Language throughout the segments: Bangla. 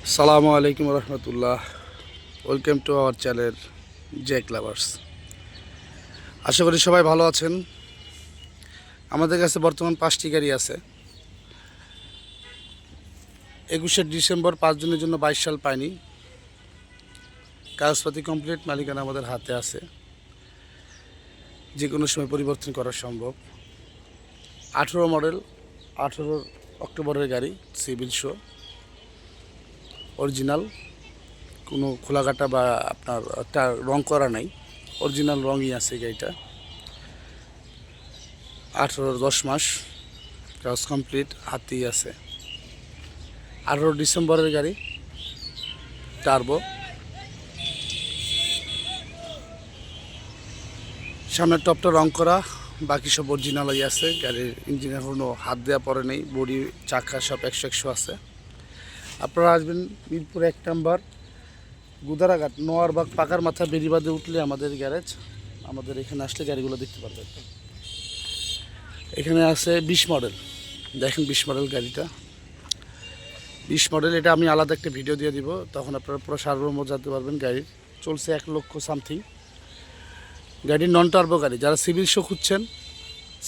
আসসালামু আলাইকুম রহমতুল্লাহ। Welcome to our channel Jack lovers. আশা করি সবাই ভালো আছেন। আমাদের কাছে বর্তমান 5টি গাড়ি আছে। 21শে ডিসেম্বর 5 দিনের জন্য 22 সাল পাইনি, কাগজপাতি কমপ্লিট, মালিকানা আমাদের হাতে আছে, যে কোনো সময় পরিবর্তন করা সম্ভব। 18 মডেল, 18 অক্টোবরের গাড়ি, সিভিল শো, অরিজিনাল, কোনো খোলাকাটা বা আপনার রং করা নাই, অরিজিনাল রঙই আছে গাড়িটা। 10 মাস, কাজ কমপ্লিট, হাতেই আছে। 18 ডিসেম্বরের গাড়ি, টার্বো, সামনের টপটা রং করা, বাকি সব অরিজিনালই আছে। গাড়ির ইঞ্জিনে কোনো হাত দেওয়া পড়ে নেই, বডি চাকা সব 100 আছে। আপনারা আসবেন মিরপুর 1 নম্বর গুদারাঘাট, নোয়ারবাগ পাকার মাথা বেরিবাদে উঠলে আমাদের গ্যারেজ। আমাদের এখানে আসলে গাড়িগুলো দেখতে পারবেন। এখানে আছে 20 মডেল, দেখেন 20 মডেল গাড়িটা, 20 মডেল। এটা আমি আলাদা একটা ভিডিও দিয়ে দিব, তখন আপনারা পুরো সারমর্ম জানতে পারবেন। গাড়ির চলছে 1 লক্ষ সামথিং। গাড়ির নন টার্বো গাড়ি, যারা সিভিল শো খুঁজছেন,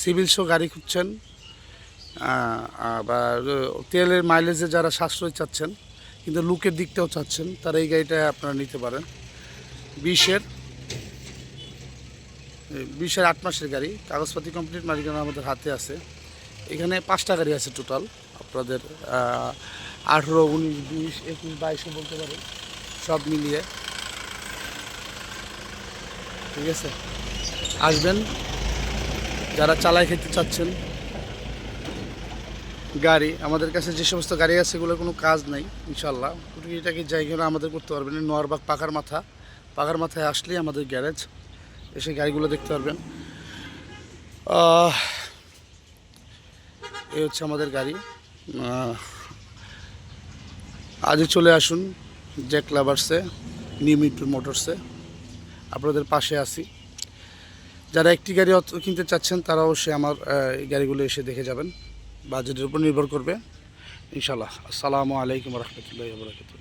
সিভিল শো গাড়ি খুঁজছেন, বা তেলের মাইলেজে যারা সাশ্রয় চাচ্ছেন কিন্তু লুকের দিকটাও চাচ্ছেন, তারা এই গাড়িটা আপনারা নিতে পারেন। 20-এর 8 মাসের গাড়ি, কাগজপাতি কমপ্লিট, মালিকানা আমাদের হাতে আছে। এখানে 5টা গাড়ি আছে টোটাল আপনাদের, 18, 19, 20, 21, 22 বলতে পারেন, সব মিলিয়ে। ঠিক আছে, আসবেন যারা চালাই খেতে চাচ্ছেন। গাড়ি আমাদের কাছে যে সমস্ত গাড়ি আছে সেগুলো কোনো কাজ নাই ইনশাল্লাহ। এটাকে জায়গাটা আমাদের করতে পারবেন। নোয়ারবাগ পাকার মাথায় আসলেই আমাদের গ্যারেজ, এসে গাড়িগুলো দেখতে পারবেন। এই হচ্ছে আমাদের গাড়ি। আজই চলে আসুন জ্যাক লাভার্সে, নিউ মিরপুর মোটরসে, আপনাদের পাশে আছি। যারা একটি গাড়ি কিনতে চাচ্ছেন তারা অবশ্যই আমার এই গাড়িগুলো এসে দেখে যাবেন। বাজেটের উপর নির্ভর করবে ইনশাল্লাহ। আসসালামু আলাইকুম রহমতুল্লাহি ওয়া বারাকাতুহু।